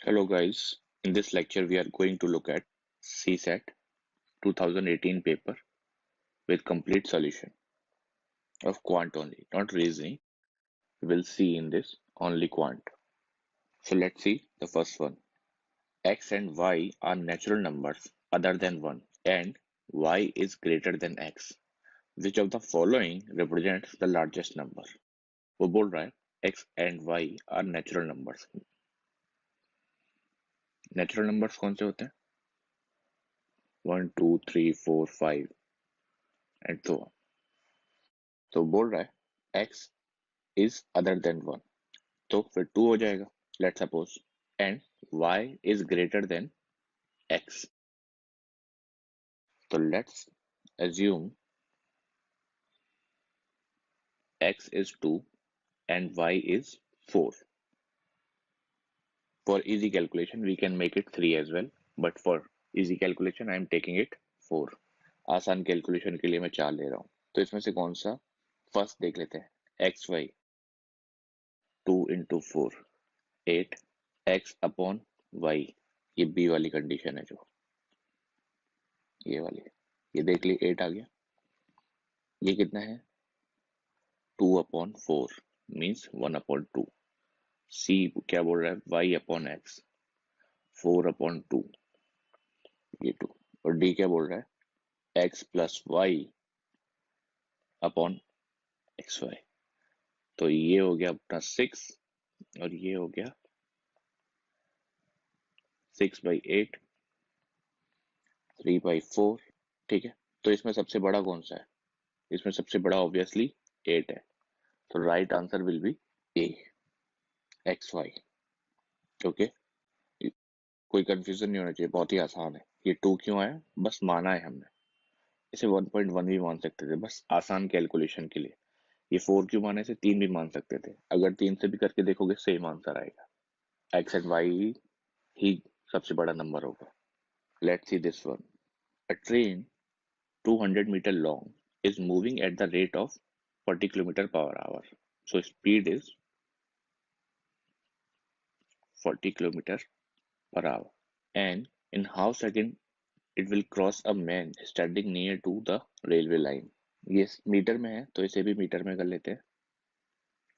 Hello guys, in this lecture we are going to look at CSAT 2018 paper with complete solution of quant only, not reasoning. We will see in this only quant. So let's see the first one. X and Y are natural numbers other than 1 and Y is greater than X. Which of the following represents the largest number? वो बोल रहा है X and Y are natural numbers. Natural numbers कौन से होते हैं? 1, 2, 3, 4, 5 and so on. तो बोल रहा है X is other than 1 तो फिर 2 हो जाएगा let's suppose and y is greater than x तो let's assume x is 2 and y is 4. For easy calculation we can make it 3 as well, but for easy calculation I am taking it 4. आसान calculation के लिए मैं 4 ले रहा हूं तो इसमें से कौन सा फर्स्ट देख लेते हैं xy 2 into 4 8 x upon y ये b वाली कंडीशन है जो ये वाली ये देख ली 8 आ गया ये कितना है 2 अपॉन 4 मीन्स 1 अपॉन 2 सी क्या बोल रहा है y अपॉन एक्स 4 अपॉन 2 ये 2 और डी क्या बोल रहा है x plus y upon x y तो ये हो गया अपना 6 और ये हो गया 6/8 3/4 ठीक है तो इसमें सबसे बड़ा कौन सा है इसमें सबसे बड़ा ऑब्वियसली 8 है तो right answer will be A x y okay कोई कंफ्यूजन नहीं होना चाहिए बहुत ही आसान है ये 2 क्यों आया बस माना है हमने इसे 1.1 भी मान सकते थे बस आसान कैलकुलेशन के लिए ये 4 क्यों माने से 3 भी मान सकते थे अगर 3 से भी करके देखोगे सेम आंसर आएगा एक्स एंड वाई ही सबसे बड़ा नंबर होगा let's see this one a train 200 metre long is moving at the rate of 40 kilometer per hour. So speed is 40 kilometer per hour. And in half second, it will cross a man standing near to the railway line. ये metre में है तो इसे भी metre में कर लेते हैं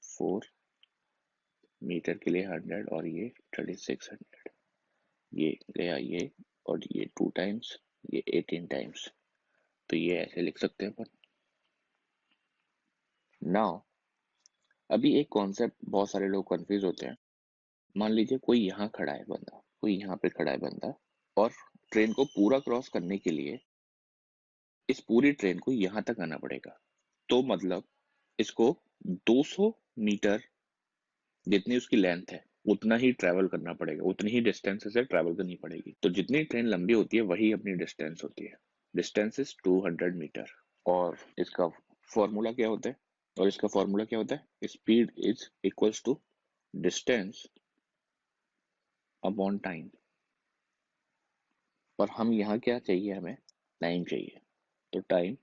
4 मीटर के लिए 100 और ये 3600 ये गया ये और ये 2 टाइम्स ये 18 टाइम्स तो ये ऐसे लिख सकते हैं अपन नाउ अभी एक कॉन्सेप्ट बहुत सारे लोग कंफ्यूज होते हैं मान लीजिए कोई यहाँ खड़ा है बंदा कोई यहाँ पे खड़ा है बंदा और ट्रेन को पूरा क्रॉस करने के लिए इस पूरी ट्रेन को यहाँ तक आना पड़ेगा तो मतलब इसको 200 मीटर जितनी उसकी लेंथ है उतना ही ट्रैवल करना पड़ेगा उतनी ही डिस्टेंस से ट्रैवल करनी पड़ेगी तो जितनी ट्रेन लंबी होती है वही अपनी डिस्टेंस होती है डिस्टेंस इज 200 मीटर और इसका फॉर्मूला क्या होता है और इसका फॉर्मूला क्या होता है speed is equals to distance upon time और हम यहाँ क्या चाहिए हमें टाइम चाहिए तो time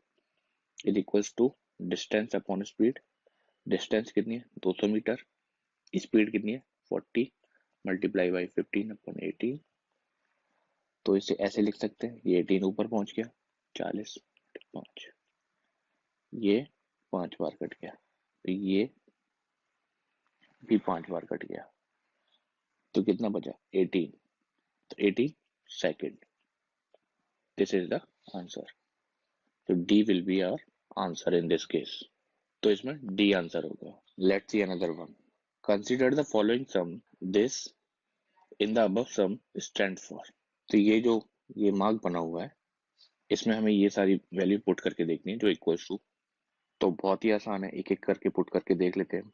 is equals to distance upon speed distance कितनी है 200 मीटर स्पीड कितनी है 40 मल्टीप्लाई बाई 15 अपॉन 18 तो इसे ऐसे लिख सकते हैं ये 18 ऊपर पहुंच गया 40 5 ये 5 बार कट गया तो ये भी 5 बार कट गया तो कितना बचा 18 तो 18 second this is the answer तो D will be our answer in this case तो इसमें डी आंसर होगा let's see another one consider the following sum this in the above sum stand for तो ये जो ये मार्क बना हुआ है इसमें हमें ये सारी वैल्यू पुट करके देखनी है जो इक्वल्स टू तो बहुत ही आसान है एक एक करके पुट करके देख लेते हैं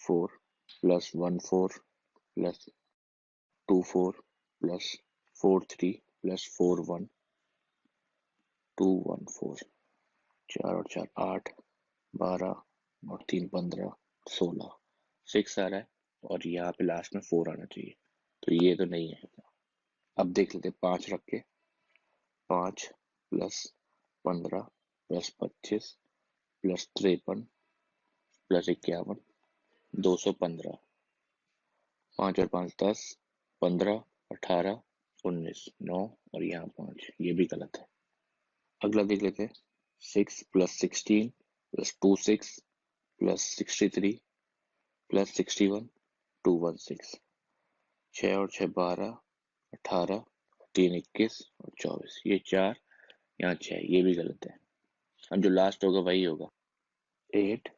4 प्लस 1 4 प्लस 2 4 प्लस 4 3 प्लस 4 1 2 1 4 4 और 4 8 12 और 3 15 16 6 आ रहा है और यहाँ पे लास्ट में 4 आना चाहिए तो ये तो नहीं है अब देख लेते 5 रख के 5 प्लस 15 प्लस 25 प्लस 53 प्लस 51 215 5 और 5 10 15, 18, 19, 9 और यहाँ 5, ये भी गलत है। अगला देख लेते हैं। 6 + 16 + 2 6 + 63 + 61 216, 6 और 6 12, 18, 3 21 और 24, ये 4, यहाँ 6, ये भी गलत है। अब जो लास्ट होगा वही होगा। 8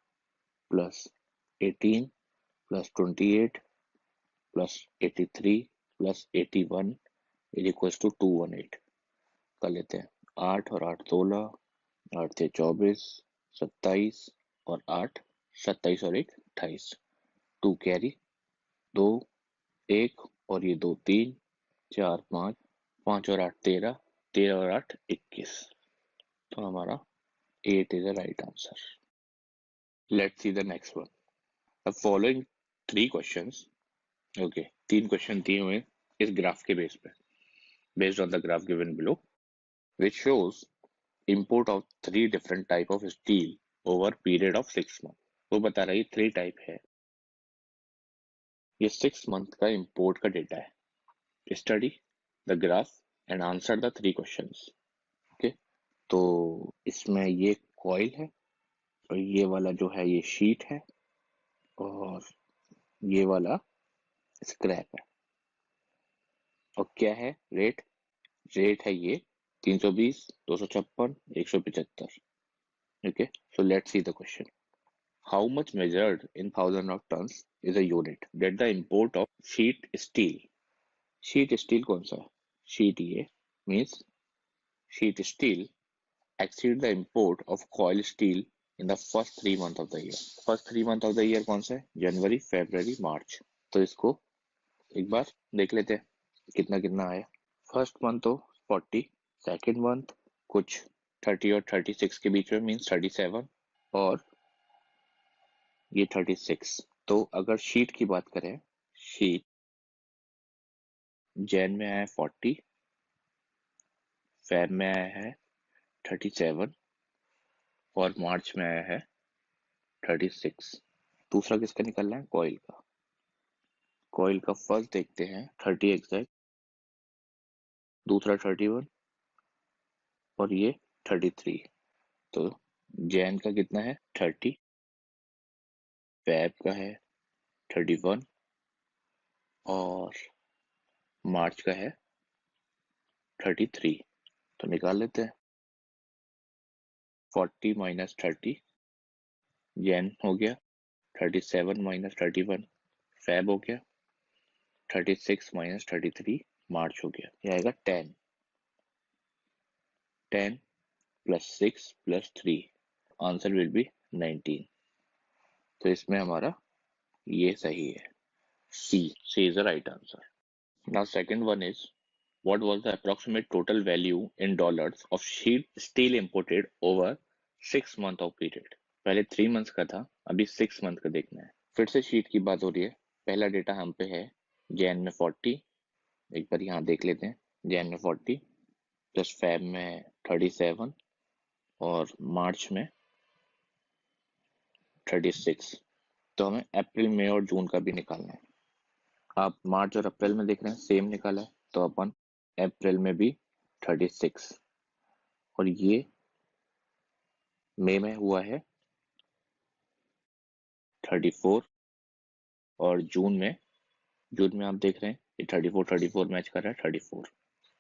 + 18 + 28 + 83 + 81 = 218 कर लेते हैं। 8 और 8 16, 8 × 24, 27 और 8 27 और 1 28, 2 कैरी, 2 1 और ये 2 3 4 5, 5 और 8 13, 13 और 8 21, तो हमारा 8 is the right answer. Let's see the next one. The following 3 questions, okay, 3 question दिए हुए इस ग्राफ के बेस पे, based on the graph given below, which shows import of 3 different type of steel over period of 6 months. वो बता रहा है 3 type है, ये 6 मंथ का इंपोर्ट का डेटा है। Study the graph and answer the 3 questions. Okay, तो इसमें ये कॉइल है और ये वाला जो है ये शीट है और ये वाला स्क्रैप है। और क्या है रेट? रेट है ये 320, 256, 175। Okay, so let's see the question. How much measured in thousand of tons is a unit that the import of sheet steel? Sheet steel कौन सा है? Sheet ये means sheet steel exceed the import of coil steel in the first 3 months of the year. First 3 month of the year कौन सा है? जनवरी, फरवरी, मार्च। तो इसको एक बार देख लेते हैं कितना कितना आया। फर्स्ट मंथ तो 40, सेकेंड मंथ कुछ 30 और 36 के बीच में मीन्स 37 और ये 36। तो अगर शीट की बात करें, शीट जैन में आया है 40, फेब में आया है 37 और मार्च में आया है 36। दूसरा किसका निकलना है? कॉइल का। कॉइल का फर्स्ट देखते हैं 30 एग्जैक्ट, दूसरा 31 और ये 33। तो जैन का कितना है? 30, फेब का है 31 और मार्च का है 33। तो निकाल लेते हैं। 40 - 30 जैन हो गया, 37 - 31 फेब हो गया, 36 - 33 मार्च हो गया। ये आएगा 10 + 6 + 3, आंसर विल बी 19। तो इसमें हमारा ये सही है, C is the right answer. Now second one is, what was the approximate total value in dollars of sheet steel imported over 6 month of period? पहले 3 months का था, अभी 6 month का देखना है। फिर से शीट की बात हो रही है। पहला डेटा हम पे है जैन में 40, एक बार यहाँ देख लेते हैं। जैन में 40 प्लस फेब में 37 और मार्च में 36। तो हमें अप्रैल, मई और जून का भी निकालना है। आप मार्च और अप्रैल में देख रहे हैं सेम निकाला है, तो अपन अप्रैल में भी 36 और ये मई में हुआ है 34 और जून में आप देख रहे हैं ये 34 मैच कर रहा है 34।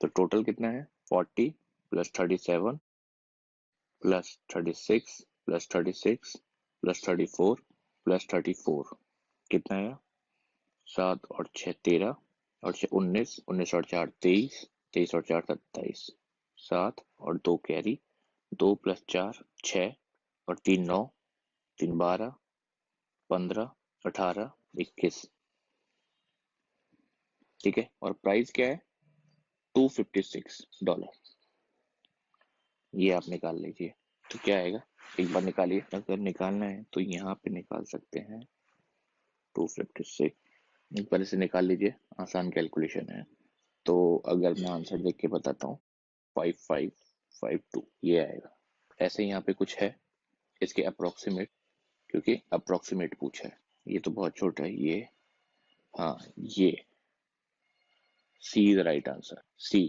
तो टोटल कितना है? 40 + 37 + 36 + 36 + 34 + 34 कितना है? 7 और 6 13 और 6 19, 19 और 4 23, 23 और 4 27, 7 और 2 कैरी, 2 + 4 6 और 3 9, 3 12, 15, 18, 21। ठीक है, और प्राइस क्या है? $256। ये आप निकाल लीजिए। तो क्या आएगा? एक बार निकालिए। अगर निकालना है तो यहाँ पे निकाल सकते हैं 256। एक बार इसे निकाल लीजिए, आसान कैलकुलेशन है। तो अगर मैं आंसर देख के बताता हूँ, 5552 ये आएगा। ऐसे यहाँ पे कुछ है इसके अप्रोक्सीमेट, क्योंकि अप्रोक्सीमेट पूछा है। ये तो बहुत छोटा है ये, हाँ ये सी इज द राइट आंसर। सी,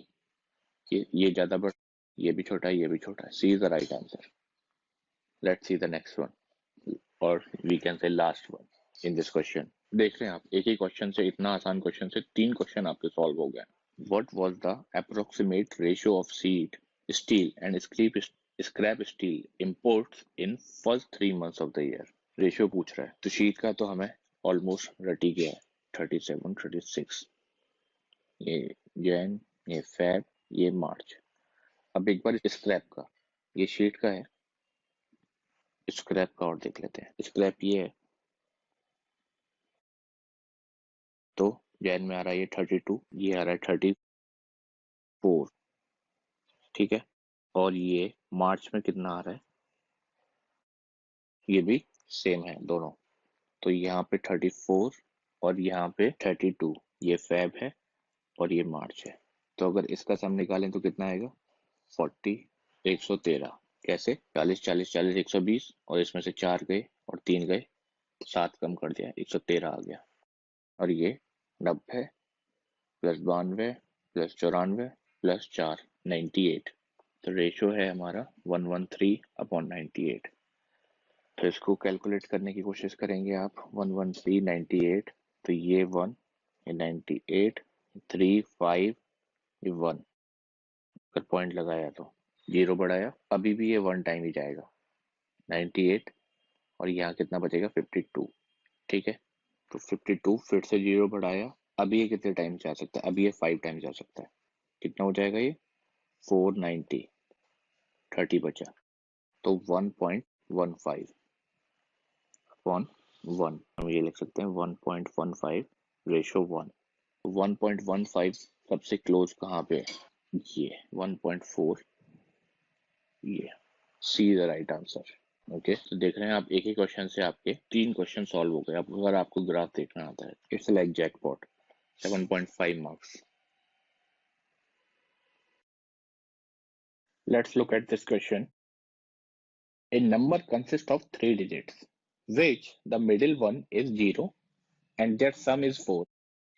ये ज्यादा बड़ा, ये भी छोटा है, ये भी छोटा है। C is the right answer. Let's see the next one, और we can say last one in this question. देख रहे हैं आप, एक ही क्वेश्चन से, इतना आसान क्वेश्चन से 3 क्वेश्चन आपके सॉल्व हो गए। What was the approximate ratio of seed, steel and scrap steel imports in first 3 months of the year? Ratio पूछ रहा है, तो शीट का तो हमें ऑलमोस्ट रटी गया है। 37, 36, ये जैन, ये फेब, ये मार्च। अब एक बार स्क्रैप का, ये शीट का है, स्क्रैप का और देख लेते हैं। स्क्रैप ये है, तो जैन में आ रहा है ये 32, ये आ रहा है 34, ठीक है। और ये मार्च में कितना आ रहा है, ये भी सेम है दोनों। तो यहाँ पे 34 और यहाँ पे 32, ये फेब है और ये मार्च है। तो अगर इसका सम निकालें तो कितना आएगा, 40, 113। कैसे, 40 40 40 120, और इसमें से 4 गए और 3 गए, 7 कम कर दिया, 113 आ गया। और ये 90 प्लस 92 प्लस 94 प्लस 4, 98। तो रेशियो है हमारा 113/98। तो इसको कैलकुलेट करने की कोशिश करेंगे आप। 113, 98, तो ये 1, ये 98, 3, 5, ये 1। अगर पॉइंट लगाया तो 0 बढ़ाया, अभी भी ये 1 टाइम ही जाएगा, 98, और यहाँ कितना बचेगा, 52, ठीक है। तो 52 फिर से 0 बढ़ाया, अभी ये कितने टाइम जा सकता है, अभी ये 5 टाइम जा सकता है। कितना हो जाएगा ये, 490, 30 बचा, तो 1.15 अपॉन 1, हम ये लिख सकते हैं 1.15 रेशो 1। 1.15 सबसे क्लोज कहाँ पे है, ये 1.4, ये see the right answer. Okay, तो देख रहे हैं आप, एक ही क्वेश्चन से आपके 3 क्वेश्चन सॉल्व हो गए। अब अगर आपको ग्राफ देखना आता है, it's like jackpot, 7.5 marks. Let's look at this question. A number consists of 3 digits, which the middle one is 0 and their sum is 4.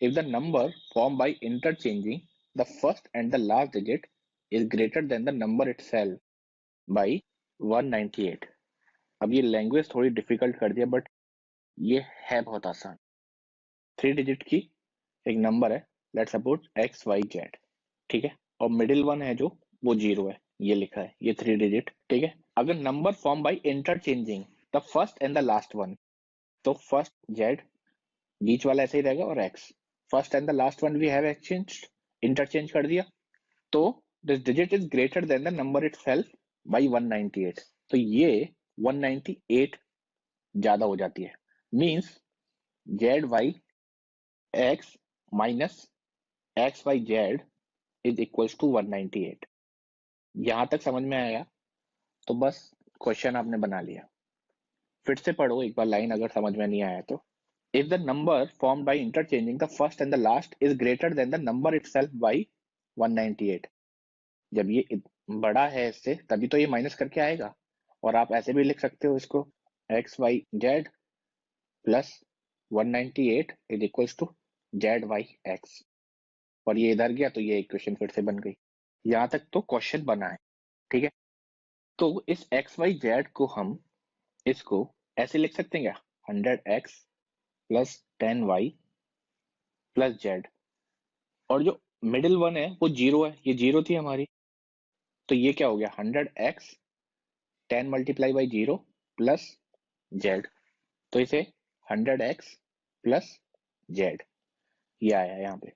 If the number formed by interchanging the first and the last digit is greater than the number itself by 198. अब ये language थोड़ी difficult कर दिया, but ये है बहुत आसान। 3 digit की एक नंबर है, let's suppose x y z, ठीक है, और मिडिल वन है जो वो 0 है, ये लिखा है, ये 3 डिजिट, ठीक है। अगर number form by interchanging the first and the last one, तो फर्स्ट जेड, बीच वाला ऐसे ही रहेगा, और x, first and the last one we have exchanged, interchange कर दिया, तो this digit is greater than the number itself by 198। तो ये 198 ज्यादा हो जाती है, means z y x minus x y z is equals to 198। यहां तक समझ में आया तो बस क्वेश्चन आपने बना लिया। फिर से पढ़ो एक बार लाइन, अगर समझ में नहीं आया तो। If the number formed by interchanging the first and the last is greater than the number itself by 198। जब ये बड़ा है इससे, तभी तो ये माइनस करके आएगा। और आप ऐसे भी लिख सकते हो इसको, x y z plus 198 is equals to z y x, और ये इधर गया तो ये इक्वेशन फिर से बन गई। यहां तक तो क्वेश्चन बना है, ठीक है। तो इस एक्स वाई जेड को हम इसको ऐसे लिख सकते हैं क्या, 100x plus 10y plus Z, और जो मिडिल वन है वो 0 है, ये 0 थी हमारी, तो ये क्या हो गया, 100x 10 multiply by 0 plus Z, तो इसे 100x प्लस जेड, ये आया यहाँ पे।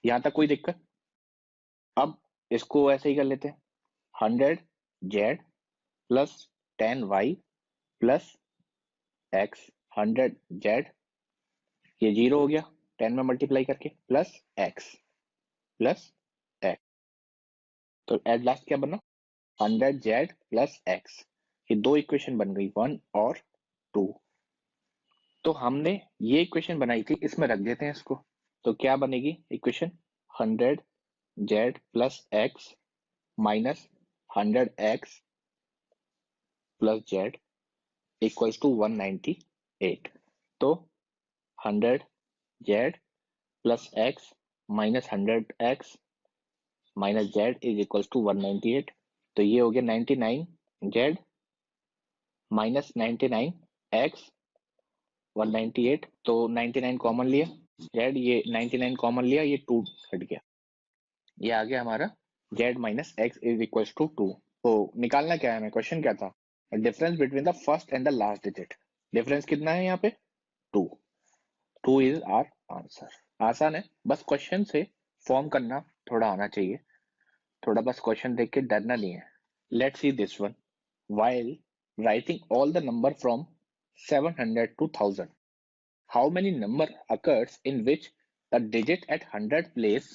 यहां तक कोई दिक्कत? अब इसको ऐसे ही कर लेते हैं, 100z plus 10y plus x, 100z, ये 0 हो गया 10 में मल्टीप्लाई करके, प्लस x प्लस x, तो एट लास्ट क्या बना, 100z प्लस x। ये दो इक्वेशन बन गई, 1 और 2। तो हमने ये इक्वेशन बनाई थी, इसमें रख देते हैं इसको, तो क्या बनेगी equation, 100z plus x minus 100x plus z equals to 198। तो 100z plus x minus 100x minus z is equal to 198। तो ये हो गया 99z माइनस 99x 198। तो 99 कॉमन लिया जेड, ये 99 कॉमन लिया, ये 2 हट गया, ये आ गया हमारा z minus x is equal to 2। तो निकालना क्या है हमें, क्वेश्चन क्या था, difference between the first and the last digit. Difference कितना है यहाँ पे, 2। 2 इज आवर आंसर। आसान है, बस क्वेश्चन से फॉर्म करना थोड़ा आना चाहिए, थोड़ा बस क्वेश्चन देख के डरना नहीं है। Let's see this one. While writing all the number from 700 to 1000, how many number occurs in which the digit at 100 place,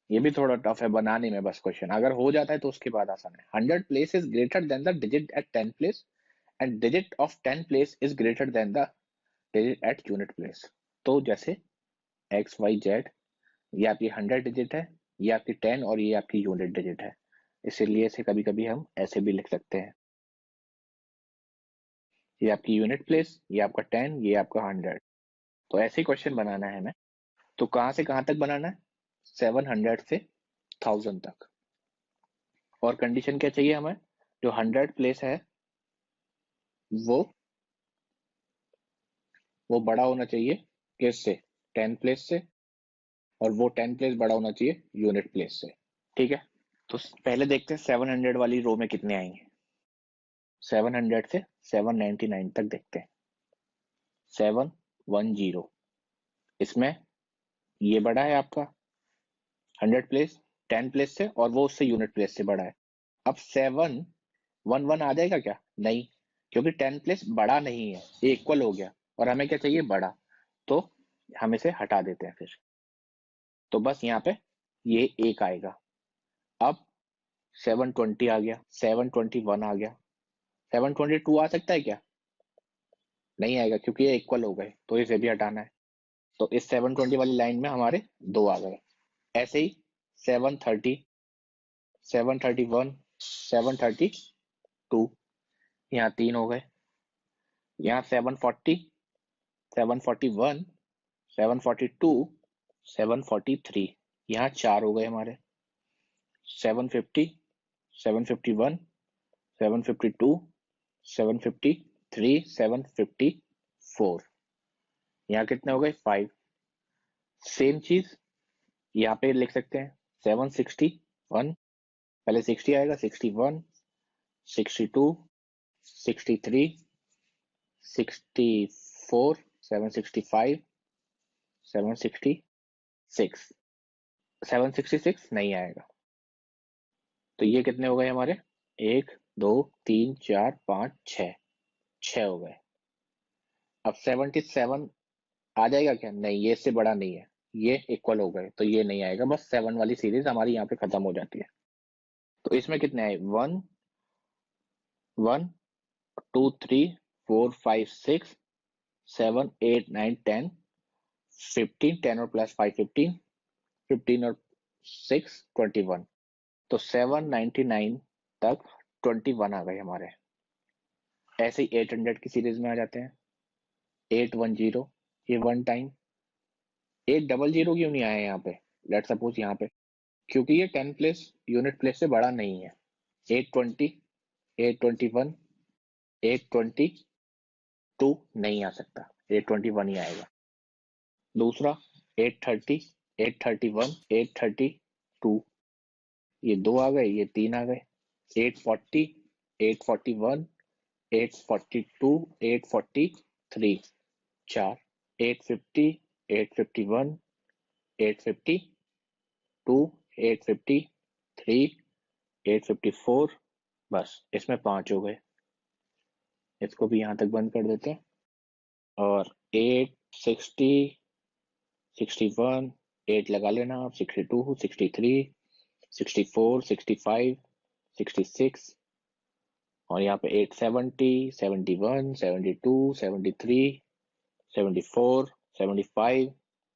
ये भी थोड़ा टफ है बनाने में, बस क्वेश्चन अगर हो जाता है तो उसके बाद आसान है। 100 place is greater than the digit at 10 place and digit of 10 place is greater than the digit at unit place। तो जैसे x y z, ये आपकी 100 डिजिट है, ये आपकी 10 और ये आपकी यूनिट डिजिट है, इसीलिए इसे कभी कभी हम ऐसे भी लिख सकते हैं, ये आपकी यूनिट प्लेस, ये आपका 10, ये आपका 100। तो ऐसे ही क्वेश्चन बनाना है हमें। तो कहां से कहां तक बनाना है, 700 से 1000 तक। और कंडीशन क्या चाहिए हमें, जो 100 प्लेस है वो बड़ा होना चाहिए किससे, 10 प्लेस से, और वो 10 प्लेस बड़ा होना चाहिए यूनिट प्लेस से। ठीक है, तो पहले देखते हैं 700 वाली रो में कितने आएंगे। 700 से 799 तक देखते हैं। 710, इसमें ये बड़ा है आपका 100 प्लेस 10 प्लेस से, और वो उससे यूनिट प्लेस से बड़ा है। अब 711 आ जाएगा क्या, नहीं, क्योंकि 10 प्लेस बड़ा नहीं है, ये इक्वल हो गया, और हमें क्या चाहिए, बड़ा, तो हम इसे हटा देते हैं फिर। तो बस यहाँ पे ये एक आएगा। अब 720 आ गया, 721 आ गया, 722 आ सकता है क्या, नहीं आएगा, क्योंकि ये इक्वल हो गए, तो इसे भी हटाना है। तो इस 720 वाली लाइन में हमारे 2 आ गए। ऐसे ही 730, 731, 732, यहाँ 3 हो गए। यहाँ 740, 741, 742, 743, यहाँ 4 हो गए हमारे। 750, 751, 752, 753, 754, यहाँ कितने हो गए, 5। सेम चीज यहाँ पे लिख सकते हैं, 761, पहले 60 आएगा, 61, 62, 63, 64, 765, 766, 766 नहीं आएगा। तो ये कितने हो गए हमारे, 1 2 3 4 5 6, 6 हो गए। अब 77 आ जाएगा क्या, नहीं, ये इससे बड़ा नहीं है, ये इक्वल हो गए, तो ये नहीं आएगा, बस 7 वाली सीरीज हमारी यहाँ पे खत्म हो जाती है। तो इसमें कितने आए, 1 1 2 3 4 5 6 7 8 9 10 15, 10 और प्लस 5 15, 15 और 6 21। तो 799 तक 21 आ गए हमारे। ऐसे ही 800 की सीरीज में आ जाते हैं। 810, ये 1 टाइम। 800 क्यों नहीं आया यहाँ पे, लेट सपोज यहाँ पे, क्योंकि ये 10 प्लेस यूनिट प्लेस से बड़ा नहीं है। 820, 821, 822 नहीं आ सकता, 821 ही आएगा। दूसरा 830, 831, 832, ये 2 आ गए, ये 3 आ गए। 840, 841, 842, 843, 4। 850, 851, 852, 853, 854, बस इसमें 5 हो गए। इसको भी यहां तक बंद कर देते हैं। और 860, 61, 8 लगा लेना आप, 62, 63, 64, 65, 66, और यहाँ पे 870, 71, 72, 73, 74, 75,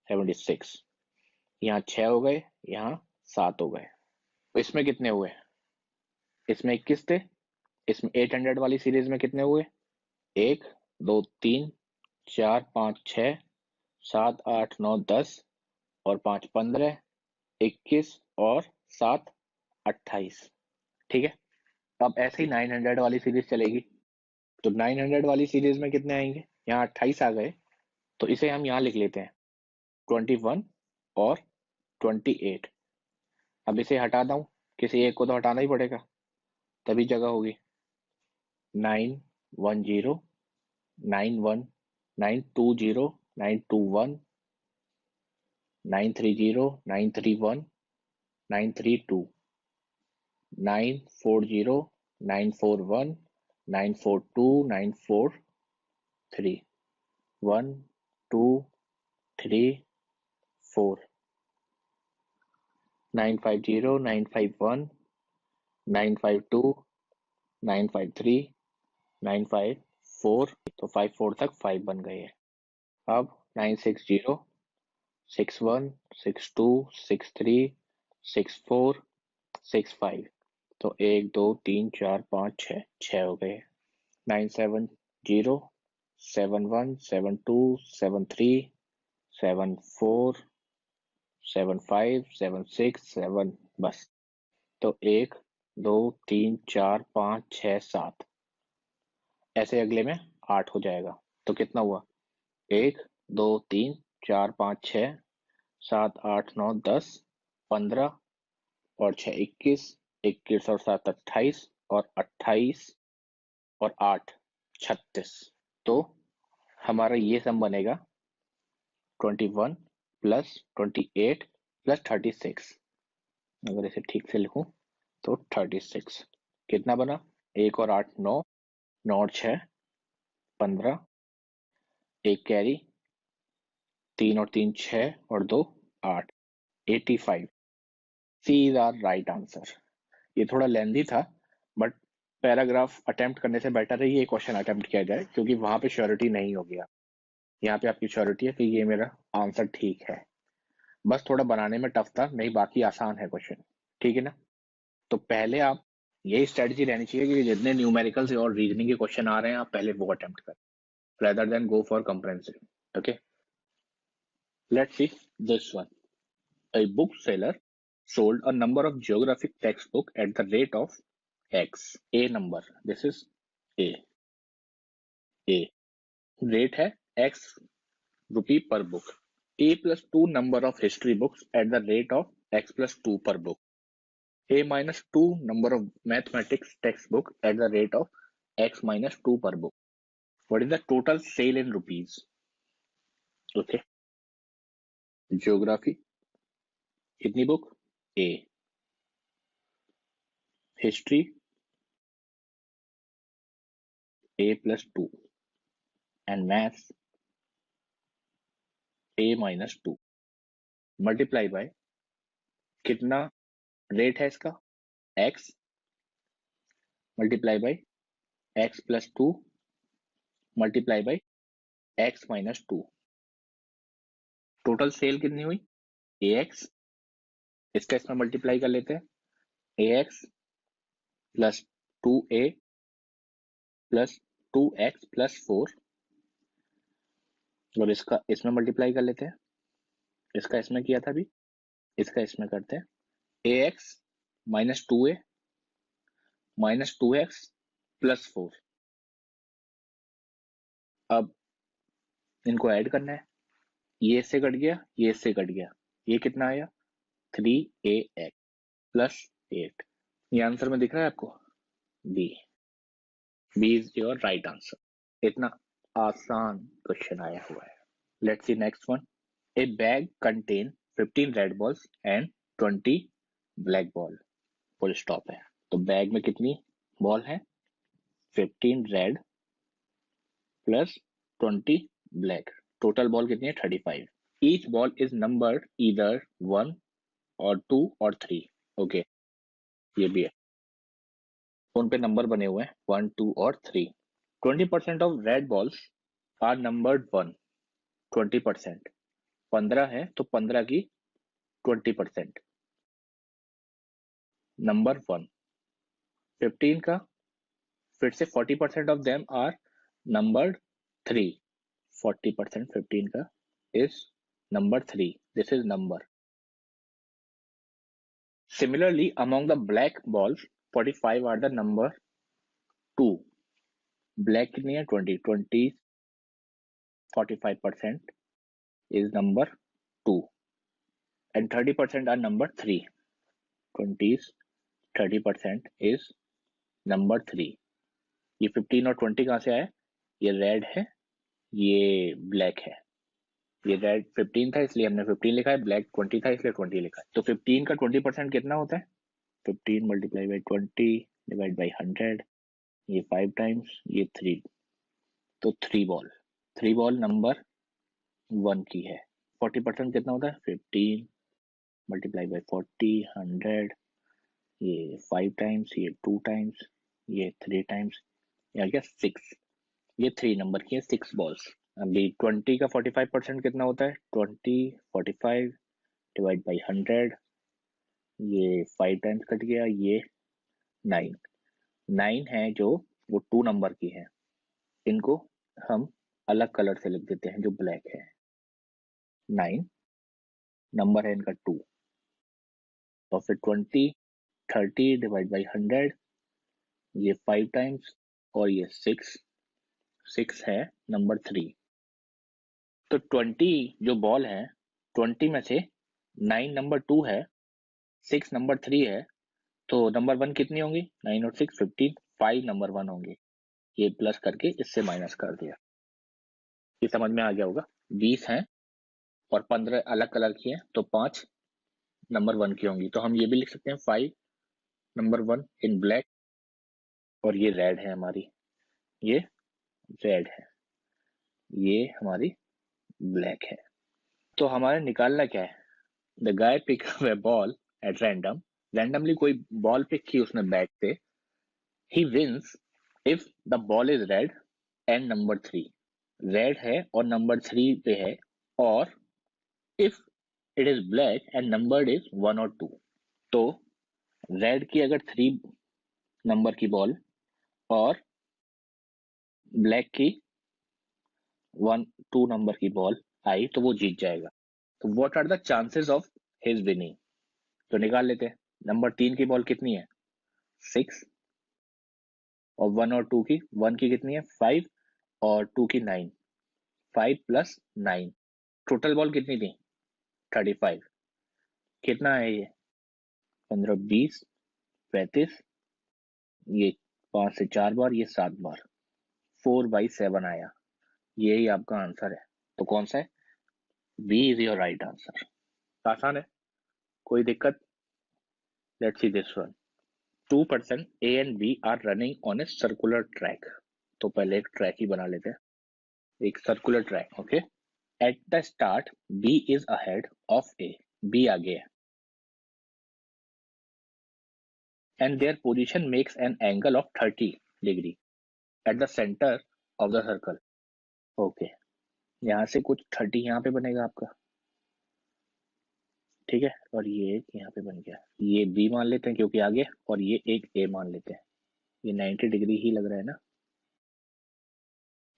76, यहाँ 6 हो गए, यहाँ 7 हो गए। तो इसमें कितने हुए, इसमें 21 थे। इसमें 800 वाली सीरीज में कितने हुए, 1 2 3 4 5 6 7 8 9 10 और 5 15, 21 और 7 28। ठीक है, अब ऐसे ही 900 वाली सीरीज चलेगी। तो 900 वाली सीरीज में कितने आएंगे, यहाँ 28 आ गए, तो इसे हम यहाँ लिख लेते हैं 21 और 28। अब इसे हटा दूं, किसी एक को तो हटाना ही पड़ेगा, तभी जगह होगी। 910 91 920 921 930 931 932 940 941 942 943 1 2 3 4 950 951 952 953 954। तो 54 तक 5 बन गए हैं। अब 960 61 62 63 64 65। तो 1 2 3 4 5 6 6 हो गए। 970 71 72 73 74 75 76 7। बस। तो 1 2 3 4 5 6 7, ऐसे अगले में 8 हो जाएगा। तो कितना हुआ, 1 2 3 4 5 6 7 8 9 10 15 और 6 21, 21 और 7 28 और 28 और 8 36। तो हमारा ये सम बनेगा 21 प्लस 28 प्लस 36। अगर इसे ठीक से लिखूं तो 36 कितना बना, 1 और 8 9, 9 और 6 15, 1 कैरी, 3 और 3 6 और 2 8, 85। सी इज आर राइट आंसर। ये थोड़ा लेंदी था, बट पैराग्राफ अटेम्प्ट करने से बेटर है ये क्वेश्चन अटेम्प्ट किया जाए, क्योंकि वहां पे श्योरिटी नहीं होगी। यहाँ पे आपकी श्योरिटी है कि ये मेरा आंसर ठीक है। बस थोड़ा बनाने में टफ था, नहीं बाकी आसान है क्वेश्चन। ठीक है ना। तो पहले आप, यही स्ट्रेटजी रहनी चाहिए कि जितने न्यूमेरिकल से और रीजनिंग के क्वेश्चन आ रहे हैं आप पहले वो अटेम्प्ट करें rather than go for comprehensive. Okay, let's see this one. A bookseller sold a number of geographic textbook at the rate of X. A number, this is A. A rate है X rupee per book. A plus 2 number of history books at the rate of X plus 2 per book. A minus 2 number of mathematics textbook at the rate of X minus 2 per book. What is the total sale in rupees? Okay. Geography कितनी book, A. History A plus 2 and maths A minus 2 multiply by कितना rate है इसका, x multiply by x plus 2 multiply by x minus 2। Total sale कितनी हुई, ax, इसका इसमें multiply कर लेते हैं, ax plus 2a plus 2x plus 4, और इसका इसमें मल्टीप्लाई कर लेते हैं, इसका इसमें किया था अभी, इसका इसमें करते हैं, ax minus 2a minus 2x plus 4। अब इनको ऐड करना है, ये इससे कट गया, ये इससे कट गया, ये कितना आया 3ax प्लस 8। ये आंसर में दिख रहा है आपको, B. B is your right answer. इतना आसान क्वेश्चन आया हुआ है। Let's see next one. A bag contain 15 red balls and 20 black ball, full stop है। तो बैग में कितनी बॉल है, 15 red plus 20 black, total ball कितनी है 35। Each ball is numbered either 1 और 2 और 3। ओके, ये भी है, उन पे नंबर बने हुए हैं 1 2 और 3। 20% of red balls are numbered 1, 20%, 15 है तो 15 की 20% नंबर 1। 15 का फिर से 40% ऑफ देम आर नंबर्ड 3, 40% 15 का is number 3, this is number. Similarly, among the black balls, 45 are the number 2. Black कितनी है 20 45% is number 2 and 30% are number 3. 20s 30% is number 3. ये 15 और 20 कहाँ से आया? ये रेड है, ये ब्लैक है. ये रेड 15 था इसलिए हमने 15 लिखा है, ब्लैक 20 था इसलिए 20 लिखा है. तो 15 का 20% कितना होता है? 15 मल्टीप्लाई बाई 20 डिवाइड बाई 100. ये 5 टाइम्स, ये 3. तो 3 बॉल नंबर 1 की है. 40% कितना होता है? 15 मल्टीप्लाई बाई 40 100. ये 5 टाइम्स, ये 2 टाइम्स, ये 3 टाइम्स, ये आ गया 6. ये 3 नंबर की है 6 बॉल्स. अभी 20 का 45% कितना होता है? 20 45 डिवाइड बाई 100. ये 5 टाइम्स कट गया, ये 9 है जो वो 2 नंबर की है. इनको हम अलग कलर से लिख देते हैं जो ब्लैक है. 9 नंबर है इनका 2. तो फिर 20 30 डिवाइड बाई 100. ये 5 टाइम्स और ये 6 है नंबर 3. तो 20 जो बॉल है 20 में से 9 नंबर 2 है, 6 नंबर 3 है. तो नंबर 1 कितनी होंगी? 9 और 6 15. 5 नंबर 1 होंगे. ये प्लस करके इससे माइनस कर दिया. ये समझ में आ गया होगा. 20 हैं और 15 अलग कलर की हैं, तो 5 नंबर 1 की होंगी. तो हम ये भी लिख सकते हैं 5 नंबर 1 इन ब्लैक. और ये रेड है हमारी, ये रेड है, ये हमारी ब्लैक है. तो हमारे निकालना क्या है? The guy pick up a ball at randomly कोई बॉल पिक की उसने बैट से. He wins if the ball is red and number 3. Red है और नंबर 3 पे है. और if it is black and numbered is 1 और 2. तो रेड की अगर 3 नंबर की बॉल और ब्लैक की 1 2 नंबर की बॉल आई तो वो जीत जाएगा. तो what are the chances of his winning? तो निकाल लेते हैं. नंबर 3 की बॉल कितनी है? 6. और 1 और 2 की, 1 की कितनी है? 5 और 2 की 9. 5 प्लस 9. टोटल बॉल कितनी थी? 35. कितना है ये? 15 20 35. ये 5 से 4 बार, ये 7 बार. 4/7 आया. यही आपका आंसर है. तो कौन सा है? B is your right answer. आसान है, कोई दिक्कत? Let's see this one. 2% A and B are running on a circular track. तो पहले एक ट्रैक ही बना लेते हैं, एक circular track. Okay. At the start B is ahead of A. B आगे है. And their position makes an angle of 30 degree at the center of the circle. Okay. यहाँ से कुछ 30 यहाँ पे बनेगा आपका, ठीक है. और ये एक यहाँ पे बन गया. ये B मान लेते हैं क्योंकि आगे, और ये एक A मान लेते हैं. ये 90 डिग्री ही लग रहा है ना.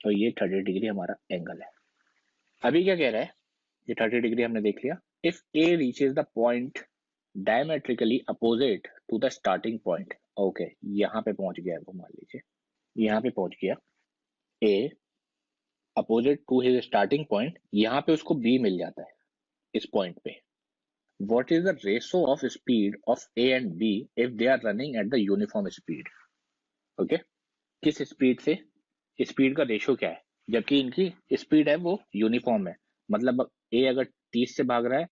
तो ये 30 डिग्री हमारा एंगल है. अभी क्या कह रहा है? ये 30 डिग्री हमने देख लिया. If A reaches the point diametrically opposite to the starting point. Okay, यहाँ पे पहुंच गया वो, मान लीजिए यहाँ पे पहुंच गया. A opposite to his starting point, यहाँ पे उसको B मिल जाता है इस पॉइंट पे. What is the ratio of speed of A and B if they are running at the uniform speed? Okay. किस स्पीड से, स्पीड का रेशियो क्या है जबकि इनकी स्पीड है वो यूनिफॉर्म है. मतलब A अगर 30 से भाग रहा है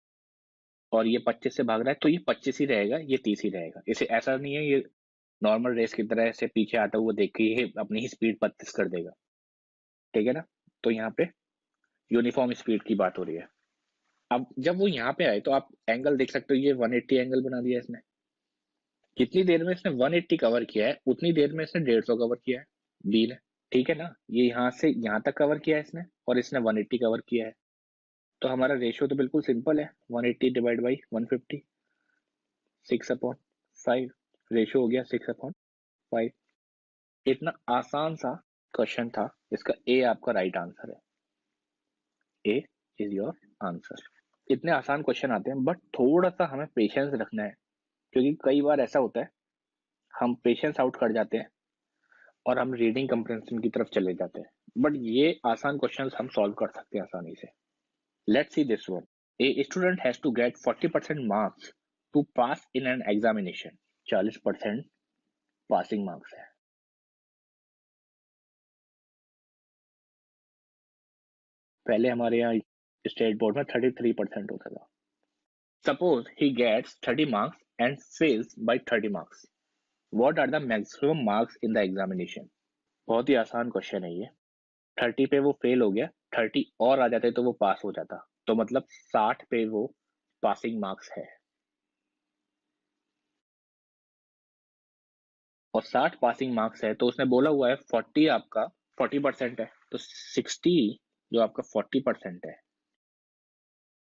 और ये 25 से भाग रहा है तो ये 25 ही रहेगा, ये 30 ही रहेगा. इसे ऐसा नहीं है ये नॉर्मल रेस की तरह से पीछे आता हुआ देख के ये अपनी ही स्पीड 25 कर देगा. ठीक है ना. तो यहाँ पे यूनिफॉर्म स्पीड की बात हो रही है. अब जब वो यहाँ पे आए तो आप एंगल देख सकते हो, ये 180 एंगल बना दिया इसने. कितनी देर में इसने 180 कवर किया है, उतनी देर में इसने 150 कवर किया है बी ने. ठीक है ना. ये यहाँ से यहाँ तक कवर किया है इसने और इसने 180 कवर किया है. तो हमारा रेशियो तो बिल्कुल सिंपल है. 180 डिवाइड बाई 150, 6/5. रेशियो हो गया 6/5. इतना आसान सा क्वेश्चन था. इसका ए आपका राइट आंसर है. ए इज योर आंसर. इतने आसान क्वेश्चन आते हैं बट थोड़ा सा हमें पेशेंस रखना है. क्योंकि कई बार ऐसा होता है हम पेशेंस आउट कर जाते हैं और हम रीडिंग कंप्रेंशन की तरफ चले जाते हैं, बट ये आसान क्वेश्चंस हम सॉल्व कर सकते हैं आसानी से। Let's see this one. A student has to get 40% marks to pass in an examination. 40% passing marks है। पहले हमारे यहाँ स्टेट बोर्ड में 33% होता था। Suppose he gets 30 marks and fails by 30 marks, what are the maximum marks in the examination. बहुत ही आसान क्वेश्चन है ये। 30 पे वो फेल हो गया, 30 और आ जाते तो वो पास हो जाता, तो मतलब 60 पे वो पासिंग मार्क्स है, और 60 पासिंग मार्क्स है, तो उसने बोला हुआ है 40 आपका 40% है, तो 60 जो आपका 40% है,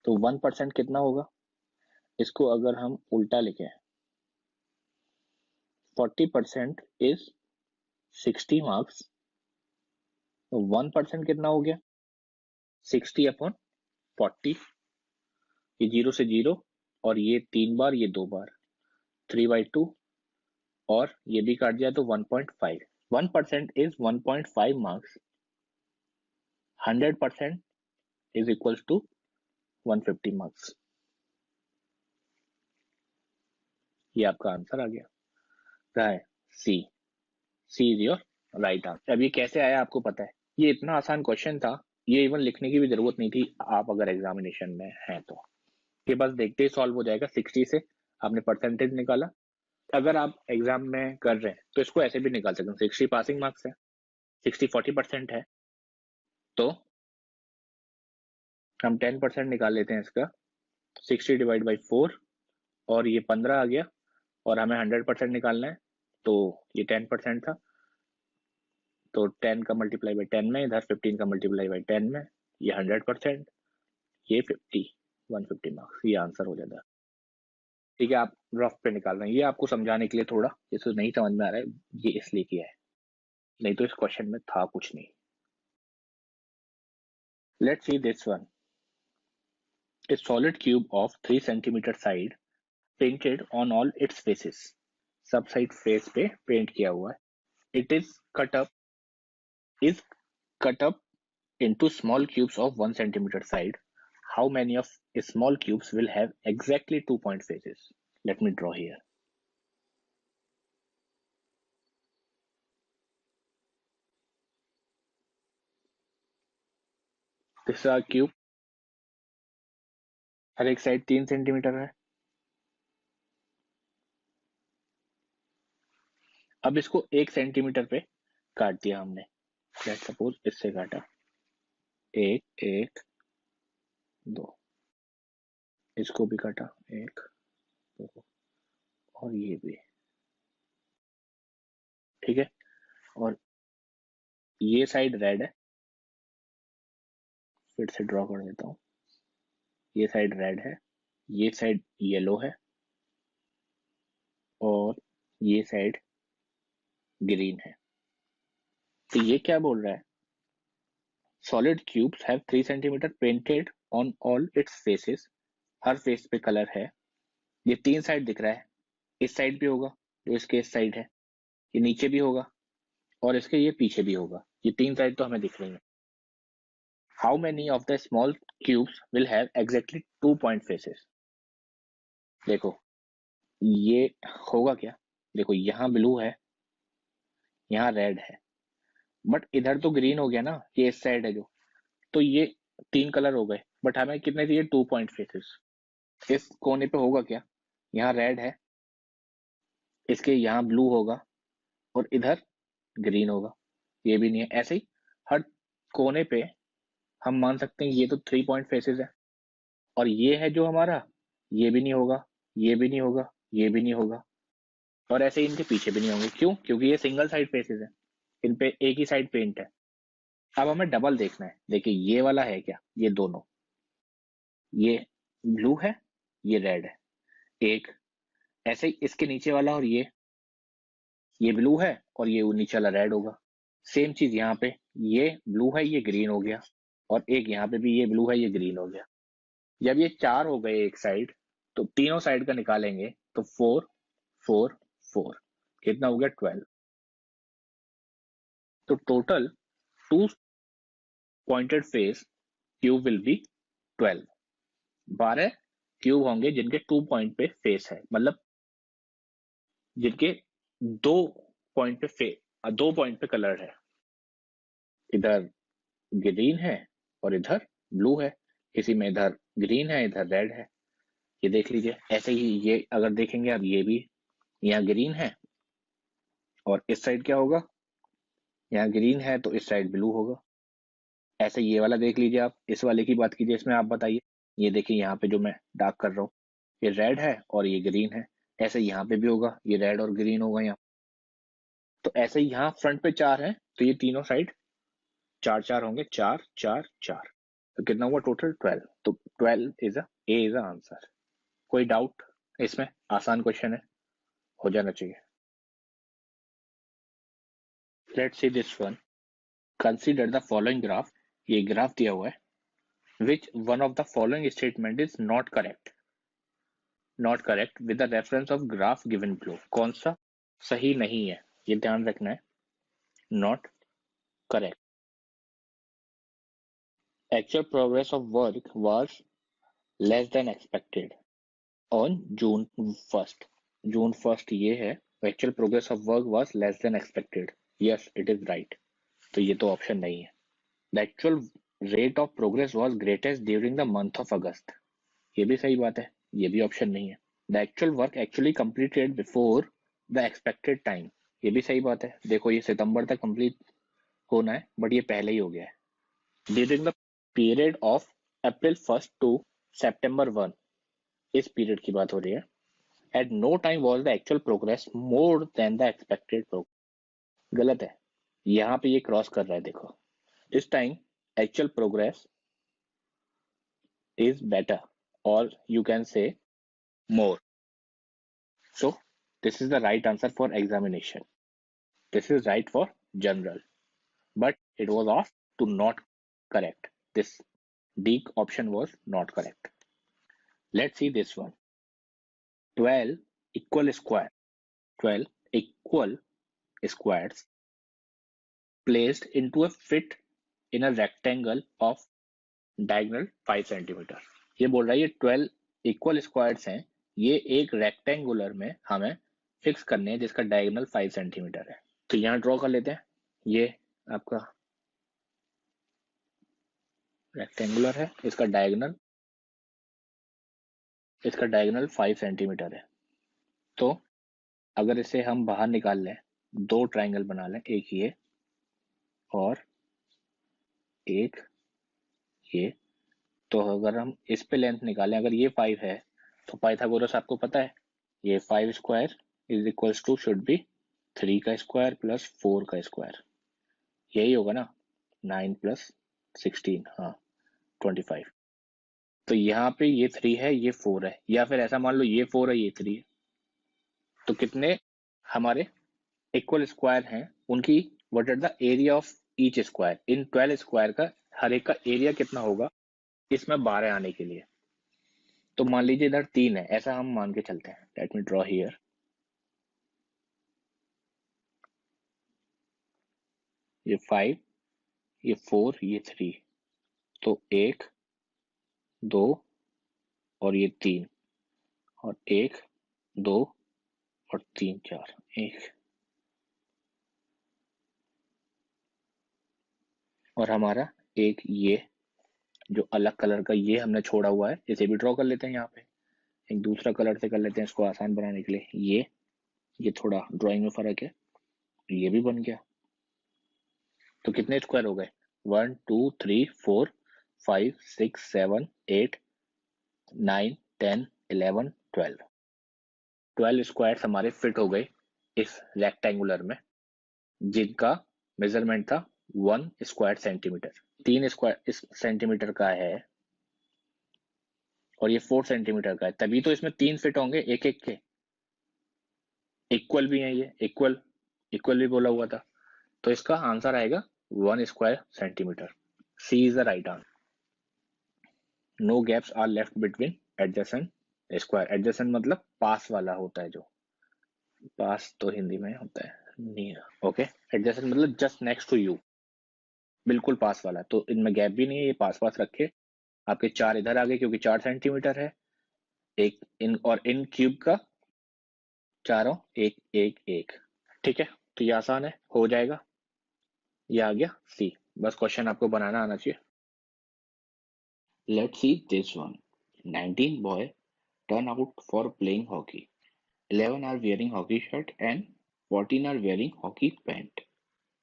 तो 1% कितना होगा। इसको अगर हम उल्टा लिखें, 40% इज 60 मार्क्स, तो 1% कितना हो गया 60/40। ये 0 से 0, और ये 3 बार, ये 2 बार, 3/2, और ये भी काट दिया तो 1.5। 1% is 1.5 marks. 100% is equals to 150 marks. ये आपका आंसर आ गया। क्या है? C. C is your right answer. अब ये कैसे आया आपको पता है, ये इतना आसान क्वेश्चन था, ये इवन लिखने की भी जरूरत नहीं थी आप अगर एग्जामिनेशन में हैं तो। ये बस देखते ही सॉल्व हो जाएगा। 60 से आपने परसेंटेज निकाला, अगर आप एग्जाम में कर रहे हैं तो इसको ऐसे भी निकाल सकते हैं। 60 पासिंग मार्क्स है, 60 40% है, तो हम 10% निकाल लेते हैं इसका। 60 डिवाइड बाई 4, और ये 15 आ गया, और हमें 100% निकालना है, तो ये 10% था, तो 10 का मल्टीप्लाई बाई 10 में, इधर 15 का मल्टीप्लाई बाई 10 में, ये 100%, ये 50, 150 मार्क्स, ये आंसर हो जाता है। ठीक है, आप रफ पे निकाल रहे हैं, ये आपको समझाने के लिए थोड़ा, जिसको नहीं समझ में आ रहा है ये इसलिए किया है, नहीं तो इस क्वेश्चन में था कुछ नहीं। Let's see this one. A solid cube of 3 centimeter side painted on all its faces. सब साइड फेस पे पेंट किया हुआ है. It is cut up into small cubes of 1 centimeter side. How many of small cubes will have exactly 2 point faces? Let me draw here. This is a cube. हर एक side 3 centimetre है. अब इसको 1 centimetre पे काट दिया हमने. Let's suppose इससे काटा, 1 1 2, इसको भी काटा 1 2, और ये भी. ठीक है, और ये साइड रेड है, फिर से ड्रॉ कर देता हूँ. ये साइड रेड है, ये साइड येलो है, और ये साइड ग्रीन है. तो ये क्या बोल रहा है, solid cubes have 3 centimetre painted on all it's faces. Her face पे कलर है. ये 3 साइड दिख रहा है, इस साइड भी होगा जो इसके इस साइड है, ये नीचे भी होगा, और इसके ये पीछे भी होगा. ये 3 साइड तो हमें दिख रही है. How many of the small cubes will have exactly 2 point faces. देखो ये होगा क्या, देखो यहाँ ब्लू है, यहाँ रेड है, बट इधर तो ग्रीन हो गया ना, ये इस साइड है जो, तो ये 3 कलर हो गए, बट हमें कितने चाहिए 2 point फेसेस. इस कोने पे होगा क्या, यहाँ रेड है, इसके यहाँ ब्लू होगा, और इधर ग्रीन होगा, ये भी नहीं है. ऐसे ही हर कोने पे हम मान सकते हैं ये तो 3 point फेसेस है, और ये है जो हमारा, ये भी नहीं होगा, ये भी नहीं होगा, ये भी नहीं होगा, और ऐसे ही इनके पीछे भी नहीं होंगे. क्यों? क्योंकि ये सिंगल साइड फेसेस है, इन पे एक ही साइड पेंट है. अब हमें डबल देखना है. देखिए ये वाला है क्या, ये दोनों, ये ब्लू है, ये रेड है, एक. ऐसे ही इसके नीचे वाला, और ये ब्लू है, और ये नीचे वाला रेड होगा. सेम चीज यहाँ पे, ये ब्लू है, ये ग्रीन हो गया, और एक यहाँ पे भी ये ब्लू है, ये ग्रीन हो गया. जब ये 4 हो गए एक साइड, तो तीनों साइड का निकालेंगे तो 4 4 4, कितना हो गया 12। तो total two pointed face cube will be 12। 12 cube होंगे जिनके 2 पॉइंट पे फेस है, मतलब जिनके दो पॉइंट पे 2 पॉइंट पे कलर है, इधर ग्रीन है और इधर ब्लू है, किसी में इधर ग्रीन है इधर रेड है। ये देख लीजिए, ऐसे ही ये अगर देखेंगे आप, ये भी यहाँ ग्रीन है और इस साइड क्या होगा, यहाँ ग्रीन है तो इस साइड ब्लू होगा। ऐसे ये वाला देख लीजिए, आप इस वाले की बात कीजिए, इसमें आप बताइए। ये देखिए यहाँ पे जो मैं डार्क कर रहा हूँ, ये रेड है और ये ग्रीन है। ऐसे यहाँ पे भी होगा, ये रेड और ग्रीन होगा यहाँ। तो ऐसे ही यहाँ फ्रंट पे 4 है, तो ये तीनों साइड 4 4 होंगे, 4 4 4। तो कितना हुआ टोटल 12। तो 12 इज ए इज आंसर। कोई डाउट इसमें? आसान क्वेश्चन है, हो जाना चाहिए। Let's see this one. Consider the following graph. ये ग्राफ दिया हुआ है। Which one of the following statement is not correct? Not correct with the reference of graph given below. कौन सा सही नहीं है, ये ध्यान रखना है। Not correct. Actual progress of work was less than expected on June 1st। June 1st ये है। Actual progress of work was less than expected. Yes, it is right. तो ये तो ऑप्शन नहीं है। The actual rate of progress was greatest during the month of अगस्त। ये भी सही बात है, ये भी ऑप्शन नहीं है। The actual work actually completed before the expected time. ये भी सही बात है। देखो ये सितंबर तक कंप्लीट होना है, बट ये पहले ही हो गया है। During the period of April 1st to September 1, इस पीरियड की बात हो रही है। At no time was the actual progress more than the expected progress. गलत है, यहाँ पे ये क्रॉस कर रहा है, देखो। This time actual progress is better, or you can say more. So this is the right answer for examination. This is right for general, but it was asked to not correct. This D option was not correct. Let's see this one. 12 equal square. 12 equal squares placed into a fit in a rectangle of diagonal 5 centimeter. ये बोल रहा है ये 12 equal squares हैं, ये एक rectangular में हमें फिक्स करने हैं जिसका डायगोनल 5 सेंटीमीटर है। तो यहाँ ड्रॉ कर लेते हैं। ये आपका रेक्टेंगुलर है, इसका डायगोनल 5 सेंटीमीटर है। तो अगर इसे हम बाहर निकाल लें, दो ट्राइंगल बना लें, एक ये और एक ये। तो अगर हम इस पे लेंथ निकालें, अगर ये 5 है तो पाइथागोरस आपको पता है, ये 5 square is equals to should be 3 का स्क्वायर प्लस 4 का स्क्वायर। यही होगा ना, 9 प्लस 16, हाँ 25। तो यहाँ पे ये 3 है, ये 4 है, या फिर ऐसा मान लो ये 4 है, ये 3 है। तो कितने हमारे इक्वल स्क्वायर हैं, उनकी what is the area of each square in 12 square का हर एक का एरिया कितना होगा इसमें 12 आने के लिए। तो मान लीजिए इधर 3 है, ऐसा हम मान के चलते हैं। Let me draw here. ये 5, ये 4, ये 3। तो 1 2 और ये 3, और 1 2 और 3 4, 1। और हमारा एक ये जो अलग कलर का ये हमने छोड़ा हुआ है, इसे भी ड्रॉ कर लेते हैं। यहाँ पे एक दूसरा कलर से कर लेते हैं इसको आसान बनाने के लिए। ये थोड़ा ड्राइंग में फर्क है, ये भी बन गया। तो कितने स्क्वायर हो गए? 1 2 3 4 5 6 7 8 9 10 11 12। 12 स्क्वायर हमारे फिट हो गए इस रेक्टेंगुलर में, जिनका मेजरमेंट था 1 स्क्वायर सेंटीमीटर। 3 स्क्वायर सेंटीमीटर का है और ये 4 सेंटीमीटर का है, तभी तो इसमें 3 फिट होंगे एक एक के। इक्वल भी है, ये इक्वल भी बोला हुआ था। तो इसका आंसर आएगा 1 square centimetre. C is the right answer. No gaps are left between adjacent square. Adjacent मतलब पास वाला होता है जो, पास तो हिंदी में होता है नियर। ओके, एडजेसेंट मतलब जस्ट नेक्स्ट टू यू, बिल्कुल पास वाला, तो इनमें गैप भी नहीं है, ये पास पास रखे। आपके 4 इधर आ गए क्योंकि 4 सेंटीमीटर है, एक इन और इन क्यूब का चारों एक एक एक। ठीक है, तो ये आसान है, हो जाएगा। ये आ गया सी। बस क्वेश्चन आपको बनाना आना चाहिए। Let's see this one. 19 boy turn out for playing hockey. 11 are wearing hockey shirt and 14 are wearing hockey pant.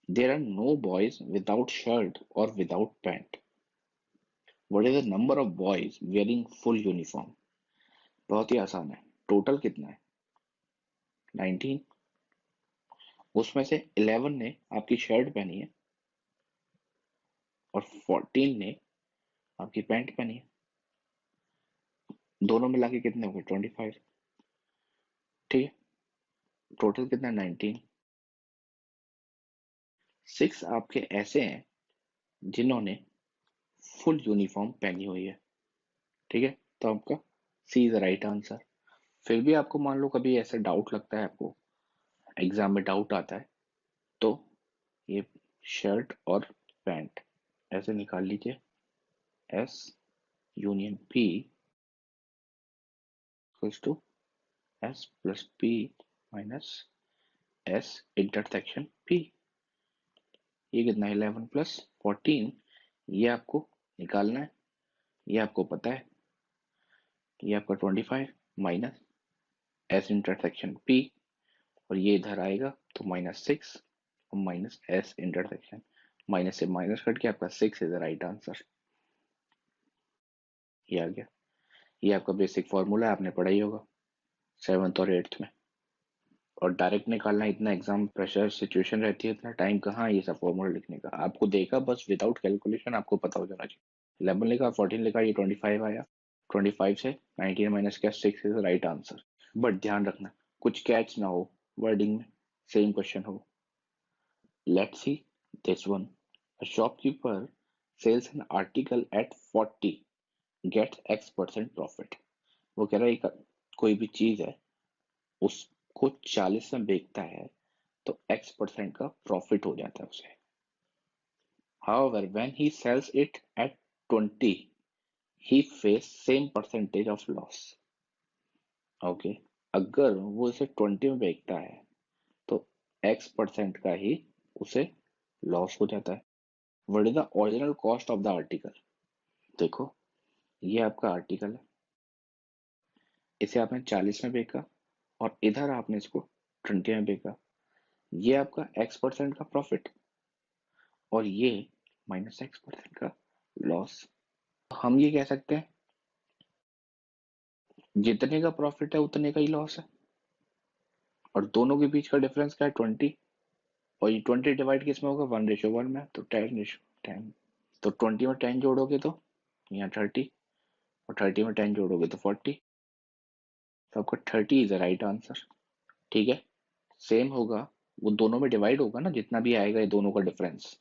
There are no boys without shirt or without pant. What is the number of boys wearing full uniform? बहुत ही आसान है। Total कितना है? 19। उसमें से 11 ने आपकी शर्ट पहनी है और 14 ने आपकी पैंट पहनी है। दोनों मिला के कितने हो गए? 25। ठीक है, टोटल कितना? 19। 6 आपके ऐसे हैं जिन्होंने फुल यूनिफॉर्म पहनी हुई है। ठीक है, तो आपका सी इज द राइट आंसर। फिर भी आपको मान लो कभी ऐसा डाउट लगता है, आपको एग्जाम में डाउट आता है, तो ये शर्ट और पैंट ऐसे निकाल लीजिए, S union P equals to S plus P minus S intersection P. ये कितना है? 11 प्लस 14। ये आपको निकालना है, ये आपको पता है, ये आपका 25 माइनस एस इंटरसेक्शन पी, और ये इधर आएगा तो -6 और माइनस एस इंटरसेक्शन, माइनस से माइनस कट के आपका 6 इज द राइट आंसर। ये आ गया। ये आपका बेसिक फॉर्मूला आपने पढ़ा ही होगा 7th और 8th में। और डायरेक्ट निकालना, इतना एग्जाम प्रेशर सिचुएशन रहती है, इतना टाइम कहाँ है ये सब फॉर्मूला लिखने का। आपको देखा बस विदाउट कैलकुलेशन आपको पता हो जाना चाहिए। 11 लिखा, 14 लिखा, ये 25 आया, 25 से 19 माइनस किया, 6 इज राइट आंसर। बट ध्यान रखना कुछ कैच ना हो वर्डिंग में, सेम क्वेश्चन हो। Let's see this one. A shopkeeper sells an article at 40, gets X% profit. वो कह रहा है कोई भी चीज है उसको 40 में बेचता है तो X% का प्रॉफिट हो जाता है उसे। However, when he sells it at 20, he face same percentage of loss. Okay, अगर वो इसे 20 में बेचता है तो X% का ही उसे लॉस हो जाता है। What is the original cost of the article? देखो, ये आपका आर्टिकल है, इसे आपने 40 में बेचा और इधर आपने इसको 20 में बेचा। ये आपका X% का प्रॉफिट और ये -X% का लॉस। हम ये कह सकते हैं जितने का प्रॉफिट है उतने का ही लॉस है, और दोनों के बीच का डिफरेंस क्या है? 20। और ये 20 डिवाइड किस में होगा? 1:1 में, तो 10:10। तो 20 में 10 जोड़ोगे तो यहाँ 30, और 30 में 10 जोड़ोगे तो 40। तो आपका 30 इज द राइट आंसर। ठीक है, सेम होगा, वो दोनों में डिवाइड होगा ना, जितना भी आएगा ये दोनों का डिफरेंस।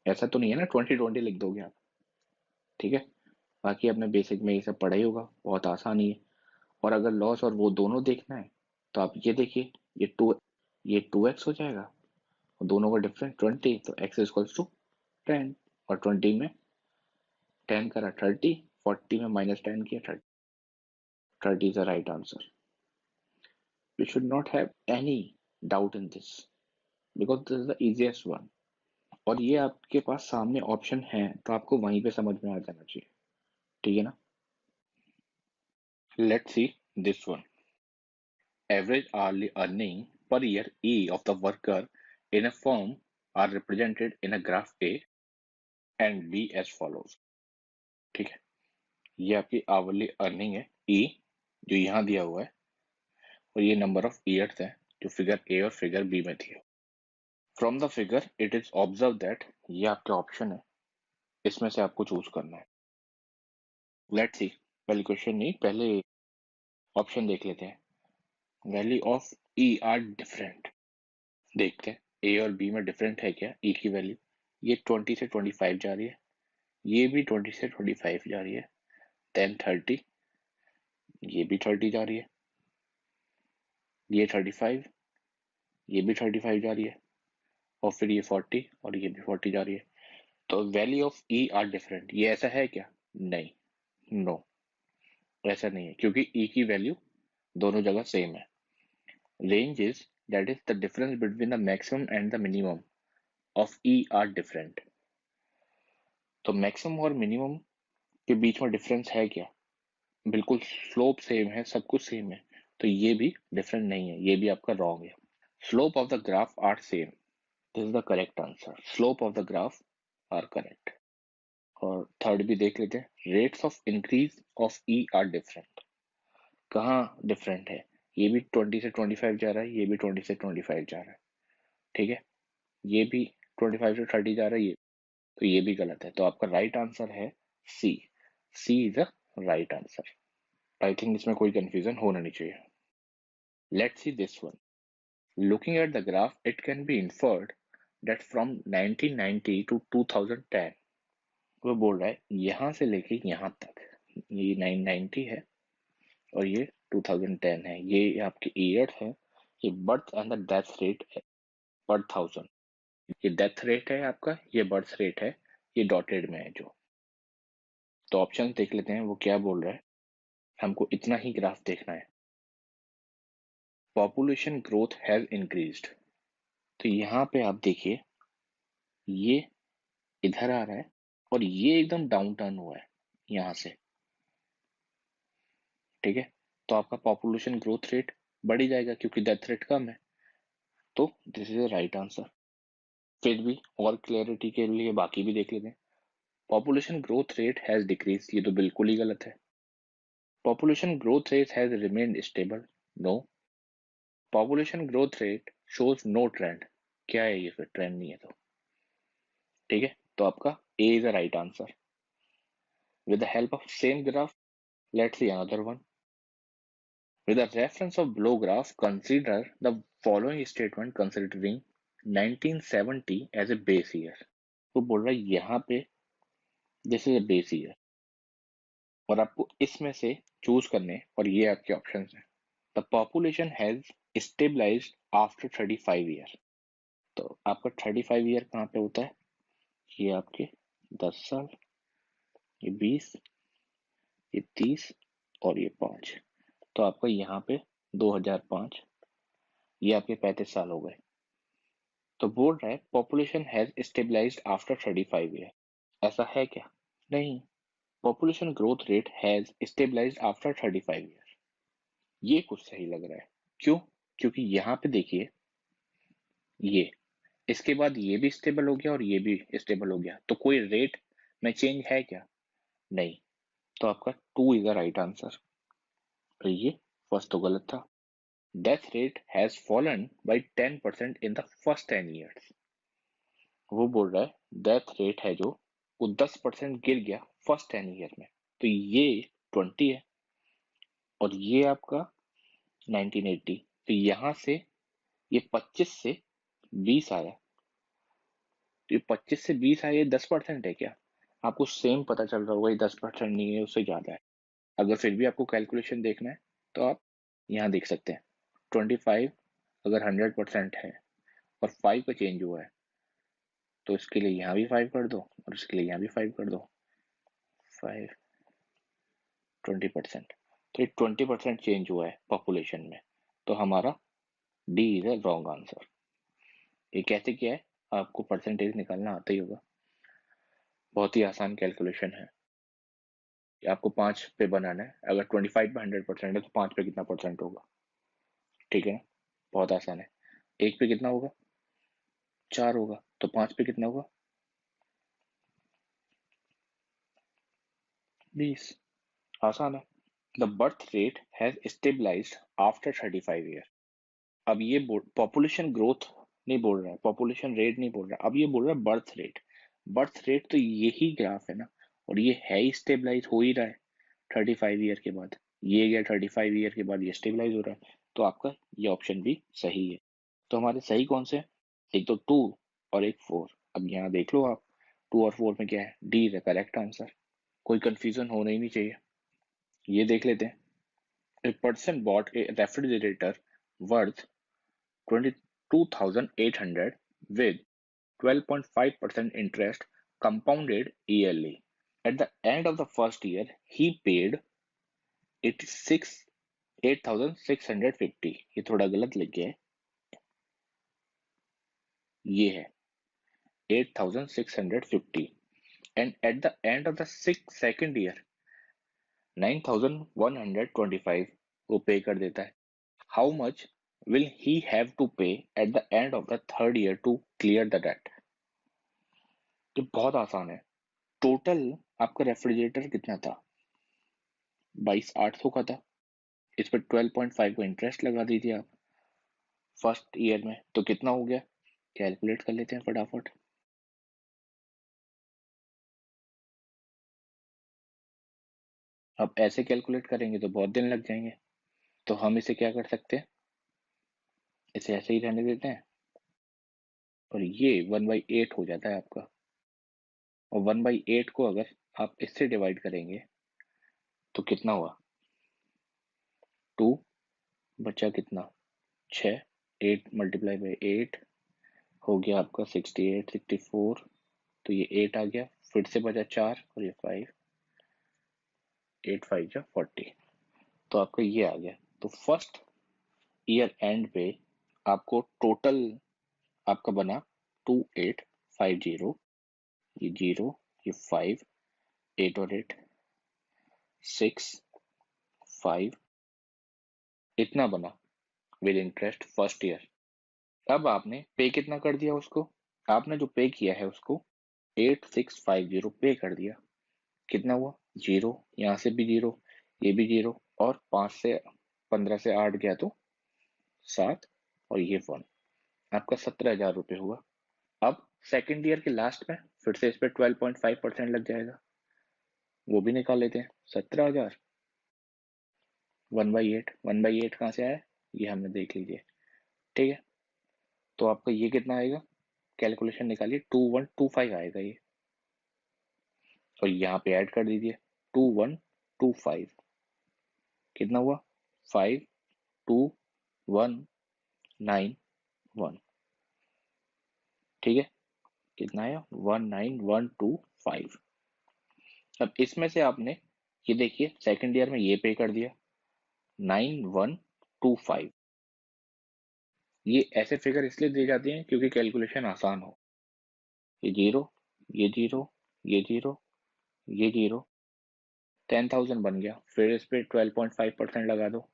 ऐसा तो नहीं है ना 20 लिख दोगे आप। ठीक है, बाकी आपने बेसिक में ये सब पढ़ा ही होगा, बहुत आसानी है। और अगर लॉस और वो दोनों देखना है तो आप ये देखिए, ये 2x हो जाएगा और दोनों का डिफरेंस 20, तो x इक्वल्स टू 10। और 20 में 10 करा 30, 40 में -10 किया 30। 30 is the right answer. You should not have any doubt in this because this is the easiest one. और ये आपके पास सामने ऑप्शन है तो आपको वहीं पे समझ में आ जाना चाहिए। ठीक है ना? Let's see this one. Average hourly earning per year E of the worker in a firm are represented in a graph A and B as follows. ठीक है, ये आपकी आवरली अर्निंग है E, जो यहाँ दिया हुआ है, और ये नंबर ऑफ ईयर्स है जो फिगर ए और फिगर बी में दिया। From the figure it is observe that, ये आपके ऑप्शन है, इसमें से आपको चूज करना है। लेट्स सी, पहले क्वेश्चन नहीं, पहले ऑप्शन देख लेते हैं। Value of E are different, देखते हैं ए और बी में डिफरेंट है क्या ई की वैल्यू। ये 20 से 25 जा रही है, ये भी 20 से 25 जा रही है, देन 30, ये भी 30 जा रही है, ये 35, ये भी 35 जा रही है, और फिर ये 40 और ये भी 40 जा रही है। तो value of E are different, ये ऐसा है क्या? नहीं, नो, ऐसा नहीं है, क्योंकि ई की वैल्यू दोनों जगह सेम है। Range is that is the difference between the maximum and the minimum of E are different. तो मैक्सिमम और मिनिमम के बीच में डिफरेंस है क्या? बिल्कुल स्लोप सेम है, सब कुछ सेम है, तो ये भी डिफरेंट नहीं है, ये भी आपका रॉन्ग है। Slope of the graph are same, this is the correct answer, slope of the graph are correct. और थर्ड भी देख लेते हैं, rates of increase of E are different. कहाँ डिफरेंट है? ये भी 20 से 25 जा रहा है, ये भी 20 से 25 जा रहा है, ठीक है, ये भी 25 से 30 जा रहा है, ये, तो ये भी गलत है, तो आपका राइट आंसर है C, C is a right answer. I think इसमें कोई कंफ्यूजन होना नहीं चाहिए। Let's see this one, looking at the graph it can be inferred that from 1990 to 2010, वो बोल रहा है यहां से लेके यहां तक, ये 990 है और ये 2010 है, ये आपके ईयर है, ये birth and the death rate है पर थाउजेंड, ये डेथ रेट है आपका, ये बर्थ रेट है, ये डॉटेड में है जो। तो ऑप्शन देख लेते हैं वो क्या बोल रहा है, हमको इतना ही ग्राफ देखना है। पॉपुलेशन ग्रोथ हैज इंक्रीज्ड, तो यहाँ पे आप देखिए ये इधर आ रहा है और ये एकदम डाउन टर्न हुआ है यहाँ से, ठीक है, तो आपका पॉपुलेशन ग्रोथ रेट बढ़ ही जाएगा क्योंकि डेथ रेट कम है, तो this is the right answer. फिर भी और क्लियरिटी के लिए बाकी भी देख लेते हैं। Population growth rate has decrease, ये तो बिल्कुल ही गलत है। Population growth rate has remained stable, no. Population growth rate shows no trend, क्या है ये, फिर ट्रेंड नहीं है तो, ठीक है, तो आपका A is the right answer. With the help of same graph, let's see another one. With the reference of below graph, consider the following statement considering 1970 as a base year. तो बोल रहा है यहाँ पे this is a base year और आपको इसमें से चूज करने, और ये आपके ऑप्शन हैं। The population has stabilised after 35 year, तो आपका 35 ईयर कहाँ पे होता है? ये आपके 10 साल, ये 20, ये 30 और ये 5, तो आपका यहाँ पे 2005, ये आपके 35 साल हो गए। तो बोल रहा है population has stabilised after 35 year, ऐसा है क्या? नहीं, population growth rate has stabilised after 35 year, ये कुछ सही लग रहा है। क्यों? क्योंकि यहाँ पे देखिए ये, इसके बाद ये भी स्टेबल हो गया और ये भी स्टेबल हो गया, तो कोई रेट में चेंज है क्या? नहीं, तो आपका 2 इज द राइट आंसर। तो ये फर्स्ट तो गलत था। Death rate has fallen bye 10% in the first 10 years, वो बोल रहा है डेथ रेट है जो वो 10% गिर गया फर्स्ट 10 ईयर में, तो ये 20 है और ये आपका 1980, तो यहाँ से ये 25 से 20 आया, तो ये 25 से 20 आया, ये 10% है क्या? आपको सेम पता चल रहा होगा ये 10% नहीं है, उससे ज्यादा है। अगर फिर भी आपको कैलकुलेशन देखना है तो आप यहाँ देख सकते हैं 25 अगर 100% है और 5 का चेंज हुआ है, तो इसके लिए यहाँ भी 5 कर दो और इसके लिए यहाँ भी 5 कर दो, 5 20%, तो ये 20% चेंज हुआ है पॉपुलेशन में, तो हमारा D is a wrong answer. ये कैसे किया है? आपको परसेंटेज निकालना आता ही होगा, बहुत ही आसान कैलकुलेशन है। ये आपको 5 पे बनाना है, अगर 25 पे 100% है तो 5 पे कितना परसेंट होगा, ठीक है ना, बहुत आसान है। 1 पे कितना होगा? 4 होगा, तो 5 पे कितना होगा? 20, आसान है। The birth rate has stabilised after 35 year, अब ये पॉपुलेशन ग्रोथ नहीं बोल रहा है, पॉपुलेशन रेट नहीं बोल रहा, अब ये बोल रहा है बर्थ रेट। बर्थ रेट तो यही ग्राफ है ना, और ये है ही स्टेबलाइज हो ही रहा है 35 ईयर के बाद, ये गया 35 ईयर के बाद ये स्टेबलाइज हो रहा है, तो आपका ये ऑप्शन भी सही है। तो हमारे सही कौन से हैं? एक तो 2 और एक 4, अब यहाँ देख लो आप 2 और 4 में क्या है, D is the correct answer, कोई कंफ्यूजन होना ही नहीं चाहिए। ये देख लेते हैं, a person bought a refrigerator worth 22,800 with 12.5% interest compounded yearly. At the end of the first year, he paid 8,650. ये थोड़ा गलत लिख गया है, ये है 8,650 and at the end of the second year 9,125 वो पे कर देता है. How much will he have to pay at the end of the third year to clear the debt? ये बहुत आसान है. टोटल आपका रेफ्रिजरेटर कितना था? 22,800 का था. इस पर 12.5 को इंटरेस्ट लगा दीजिए आप फर्स्ट ईयर में, तो कितना हो गया? कैलकुलेट कर लेते हैं फटाफट. अब ऐसे कैलकुलेट करेंगे तो बहुत दिन लग जाएंगे, तो हम इसे क्या कर सकते हैं, इसे ऐसे ही रहने देते हैं और ये 1/8 हो जाता है आपका. और 1/8 को अगर आप इससे डिवाइड करेंगे तो कितना हुआ? 2 बचा कितना? 6. 8 मल्टीप्लाई बाई 8 हो गया आपका 68, 64. तो ये 8 आ गया, फिर से बचा 4 और ये 5. 8 5 जा 40. तो आपका ये आ गया. तो फर्स्ट ईयर एंड पे आपको टोटल आपका बना 2850. ये 0, ये 5, 8 और 8 6 5 इतना बना विद इंटरेस्ट फर्स्ट ईयर. अब आपने पे कितना कर दिया उसको? आपने जो पे किया है उसको 8650 पे कर दिया. कितना हुआ? 0, यहाँ से भी 0, ये भी 0 और 5 से 15 से 8 गया तो 7 और ये 1. आपका 17,000 रुपये हुआ. अब सेकेंड ईयर के लास्ट में फिर से इस पर 12.5% लग जाएगा, वो भी निकाल लेते हैं. 17,000 1/8. 1/8 कहाँ से आया? ये हमने देख लीजिए. ठीक है, तो आपका ये कितना आएगा? कैलकुलेशन निकालिए. 2125 आएगा ये, और यहाँ पे ऐड कर दीजिए 2125. कितना हुआ? 52191. ठीक है, कितना आया? 19125. अब इसमें से आपने ये देखिए सेकंड ईयर में ये पे कर दिया 9125. ये ऐसे फिगर इसलिए दी जाती हैं क्योंकि कैलकुलेशन आसान हो. ये 0, ये 0, ये 0, ये 0. 10,000 बन गया. फिर इस पे 12.5% लगा दो.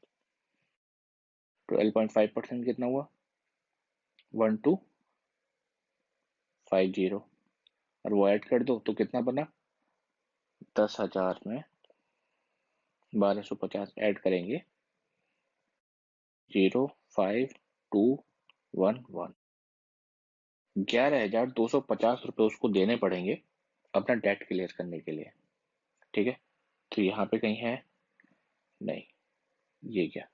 12.5% कितना हुआ? 1250. और वो ऐड कर दो तो कितना बना? 10,000 में 1250 ऐड करेंगे 05211. 11,250 रुपये उसको देने पड़ेंगे अपना डेट क्लियर करने के लिए. ठीक है, तो यहाँ पे कहीं है नहीं, ये क्या,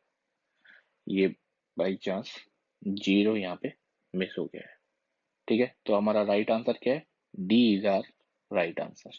ये बाई चांस 0 यहाँ पे मिस हो गया है. ठीक है, तो हमारा राइट आंसर क्या है? D is our right answer.